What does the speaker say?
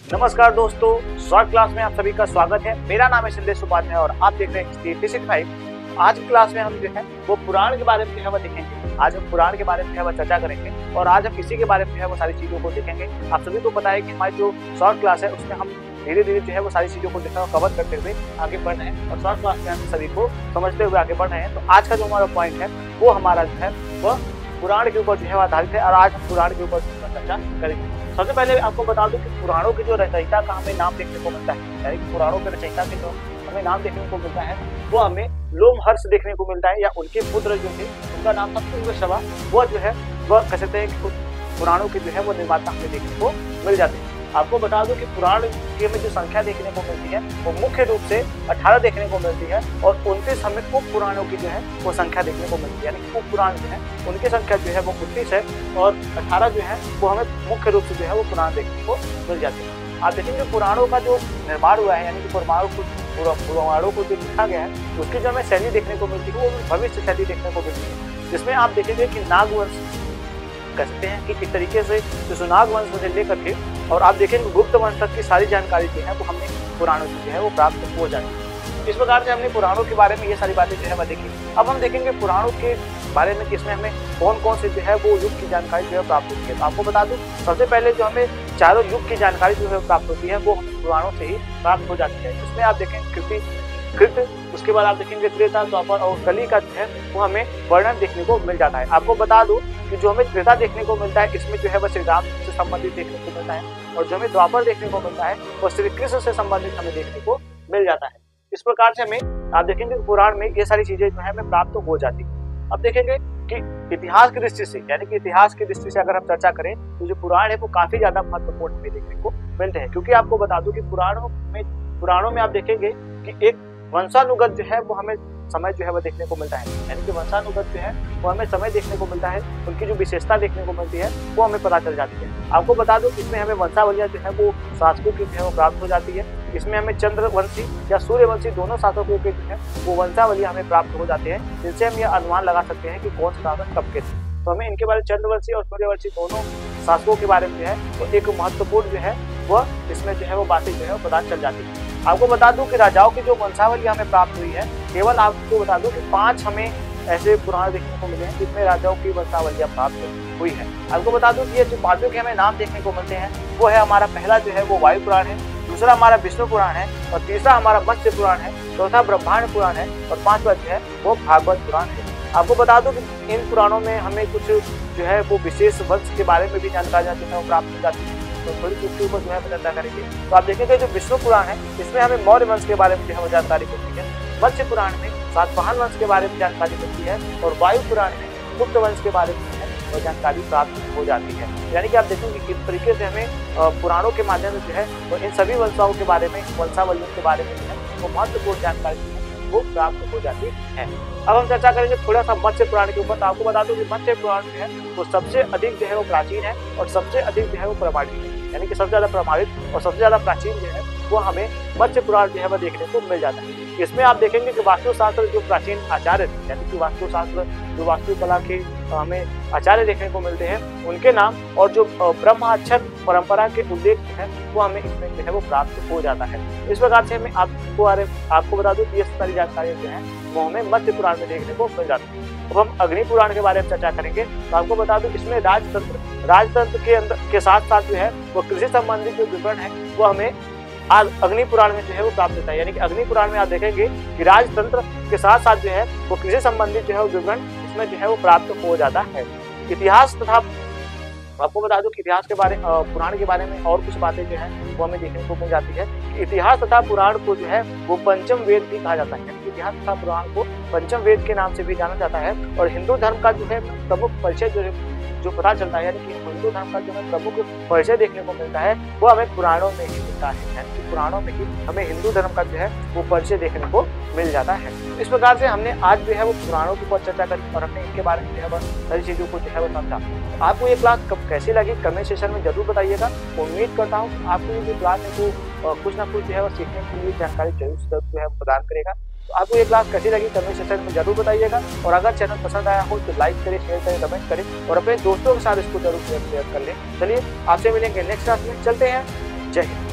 नमस्कार दोस्तों, short class में आप सभी का स्वागत है। मेरा नाम है संदेश उपाध्याय और आप देख रहे हैं हिस्ट्री। आज की क्लास में हम जो है वो पुराण के बारे में जो है वो देखेंगे। आज हम पुराण के बारे में जो है वो चर्चा करेंगे और आज हम इसी के बारे में जो है वो सारी चीजों को देखेंगे। आप सभी को पता है कि हमारी जो शॉर्ट क्लास है उसमें हम धीरे धीरे जो है वो सारी चीजों को जो है कवर करते हुए आगे बढ़ रहे हैं और शॉर्ट क्लास में हम सभी को समझते हुए आगे बढ़ रहे हैं। तो आज का जो हमारा पॉइंट है वो हमारा जो है वह पुराण के ऊपर जो है आधारित है और आज हम पुराण के ऊपर चर्चा करेंगे। सबसे पहले आपको बता दूं कि पुराणों के जो रचयिता का हमें नाम देखने को मिलता है, यानी कि पुराणों के रचयिता के जो हमें नाम देखने को मिलता है वो हमें लोमहर्ष देखने को मिलता है, या उनके पुत्र जो थे उनका नाम था पुंगश्रवा। वो जो है वह कह सकते हैं कि पुराणों के जो है वो निर्माता हमें देखने को मिल जाते हैं। आपको बता दूं कि पुराण की हमें जो संख्या देखने को मिलती है वो मुख्य रूप से 18 देखने को मिलती है और 29 हमें उप पुराणों की जो है वो संख्या देखने को मिलती है, यानी कि उप पुराण जो है उनकी संख्या जो है वो 29 है और 18 जो है वो हमें मुख्य रूप से जो है वो पुराण देखने को मिल जाते हैं। आप देखेंगे पुराणों का जो निर्माण हुआ है, यानी कि पुराणों को जो लिखा गया है उसकी जो हमें शैली देखने को मिलती है वो भविष्य शैली देखने को मिलती है, जिसमें आप देखेंगे कि नागवंश कहते हैं कि इस तरीके से सुनाग वंश से लेकर के और आप देखेंगे गुप्त वंश तक की सारी जानकारी जो है वो हमने पुराणों की जो है वो प्राप्त हो जाती है। इस प्रकार से हमने पुराणों के बारे में ये सारी बातें जो है वह देखी। अब हम देखेंगे पुराणों के बारे में किसमें हमें कौन कौन से जो है वो युग की जानकारी जो है प्राप्त होती है। तो आपको बता दूं सबसे पहले जो हमें चारों युग की जानकारी जो है प्राप्त होती है वो हमें पुराणों से ही प्राप्त हो जाती है। इसमें आप देखेंगे कृत, उसके बाद आप देखेंगे त्रेता, द्वापर और कली का जो है वो हमें वर्णन देखने को मिल जाता है। आपको बता दूं कि जो हमें त्रेता देखने को मिलता है इसमें जो है वह श्री राम से संबंधित देखने को मिलता है और जो हमें द्वापर देखने को मिलता है वो श्री कृष्ण से संबंधित हमें देखने को मिल जाता है। इस प्रकार से हमें आप देखेंगे पुराण में ये सारी चीजें जो है हमें प्राप्त हो जाती है। अब देखेंगे कि इतिहास की दृष्टि से, यानी कि इतिहास की दृष्टि से अगर हम चर्चा करें तो जो पुराण है वो काफी ज्यादा महत्वपूर्ण हमें देखने को मिलते हैं, क्योंकि आपको बता दूं कि पुराणों में आप देखेंगे कि एक वंशानुगत जो है वो हमें समय जो है वो देखने को मिलता है, यानी कि वंशानुगत जो है वो हमें समय देखने को मिलता है, उनकी जो विशेषता देखने को मिलती है वो हमें पता चल जाती है। आपको बता दूं इसमें हमें वंशावलियां जो है वो शासकों की जो है वो प्राप्त हो जाती है। इसमें हमें चंद्रवंशी या सूर्यवंशी दोनों शासकों के जो है वो वंशावलियां हमें प्राप्त हो जाते हैं, जिनसे हम ये अनुमान लगा सकते हैं कि कौन से शासक कब के थे। तो हमें इनके बारे में चंद्रवंशी और सूर्यवंशी दोनों शासकों के बारे में जो है तो एक महत्वपूर्ण जो है वह इसमें जो है वो बातें जो है वो पता चल जाती है। आपको बता दूं कि राजाओं की जो वंशावली हमें प्राप्त हुई है, केवल आपको बता दूं कि 5 हमें ऐसे पुराण देखने को मिले हैं जिसमें राजाओं की वंशावलियां प्राप्त हुई है। आपको बता दूं कि ये जो 5 के हमें नाम देखने को मिलते हैं वो है हमारा पहला जो है वो वायु पुराण है, दूसरा हमारा विष्णु पुराण है और तीसरा हमारा मत्स्य पुराण है, चौथा ब्रह्मांड पुराण है और 5वां जो है वो भागवत पुराण है। आपको बता दूं कि इन पुराणों में हमें कुछ जो है वो विशेष वंश के बारे में भी जानकारियां जो है वो प्राप्त हो जाती है, तो थोड़ी उसके ऊपर जो है चर्चा करेंगे। तो आप देखेंगे जो विष्णु पुराण है इसमें हमें मौर्य वंश के बारे में जो है वो जानकारी मिलती है, मत्स्य पुराण में सातवाहन वंश के बारे में जानकारी मिलती है और वायु पुराण में गुप्त वंश के बारे में जो है वो जानकारी प्राप्त हो जाती है। यानी कि आप देखेंगे किस तरीके से हमें पुराणों के माध्यम से जो है वो इन सभी वंशाओं के बारे में, वंशावलियों के बारे में जो है वो महत्वपूर्ण जानकारी वो प्राप्त हो जाती है। अब हम चर्चा करेंगे थोड़ा सा मत्स्य पुराण के ऊपर। तो आपको बता दूं कि मत्स्य पुराण जो है वो सबसे अधिक जो है वो प्राचीन है और सबसे अधिक जो है वो प्रमाणित है, यानी कि सबसे ज्यादा प्रमाणित और सबसे ज्यादा प्राचीन जो है वो हमें मत्स्य पुराण जो है वो देखने को मिल जाता है। इसमें आप देखेंगे कि वास्तुशास्त्र जो प्राचीन आचार्य थे, यानी कि वास्तुशास्त्र जो वास्तुकला के हमें आचार्य देखने को मिलते हैं उनके नाम और जो ब्रह्माक्षर परंपरा के उल्लेख है वो हमें इसमें जो है वो प्राप्त हो जाता है। इस प्रकार से हमें आपको बता दूं कि ये सारी जानकारी जो है वो हमें मत्स्य पुराण में देखने को मिल जाती है। अब हम अग्नि पुराण के बारे में चर्चा करेंगे। तो आपको बता दूं इसमें राजतंत्र के अंदर के साथ साथ जो है वो कृषि संबंधित जो विवरण है वो हमें अग्नि पुराण में जो है वो प्राप्त होता है। यानी कि अग्नि पुराण में आप देखेंगे कि राजतंत्र के साथ साथ जो है वो कृषि संबंधित जो है वो विवरण इसमें जो है वो प्राप्त हो जाता है। इतिहास तथा आपको बता दूं कि इतिहास के बारे पुराण के बारे में और कुछ बातें जो है वो हमें देखने को मिल जाती है कि इतिहास तथा पुराण को जो है वो पंचम वेद भी कहा जाता है। इतिहास तथा पुराण को पंचम वेद के नाम से भी जाना जाता है और हिंदू धर्म का जो है प्रमुख परिचय जो पता चलता है, यानी कि हिंदू धर्म का जो है प्रमुख परिचय देखने को मिलता है वो हमें पुराणों में ही मिलता है, यानी कि पुराणों में ही हमें हिंदू धर्म का जो है वो परिचय देखने को मिल जाता है। इस प्रकार से हमने आज जो है वो पुराणों के ऊपर चर्चा करी और हमने इनके बारे में जो है वो सारी चीजों को जो है वो समझा। आपको ये क्लास कैसी लगी कमेंट सेक्शन में जरूर बताइएगा। उम्मीद करता हूँ कि आपको ये जो क्लास है वो कुछ ना कुछ जो है वो सीखने के लिए जानकारी जरूर जो है प्रदान करेगा। तो आपको ये क्लास कैसी लगी कमेंट सेक्शन में जरूर बताइएगा और अगर चैनल पसंद आया हो तो लाइक करें, शेयर करें, कमेंट करें और अपने दोस्तों के साथ इसको जरूर शेयर कर लें। चलिए आपसे मिलेंगे नेक्स्ट क्लास में। चलते हैं, जय हिंद।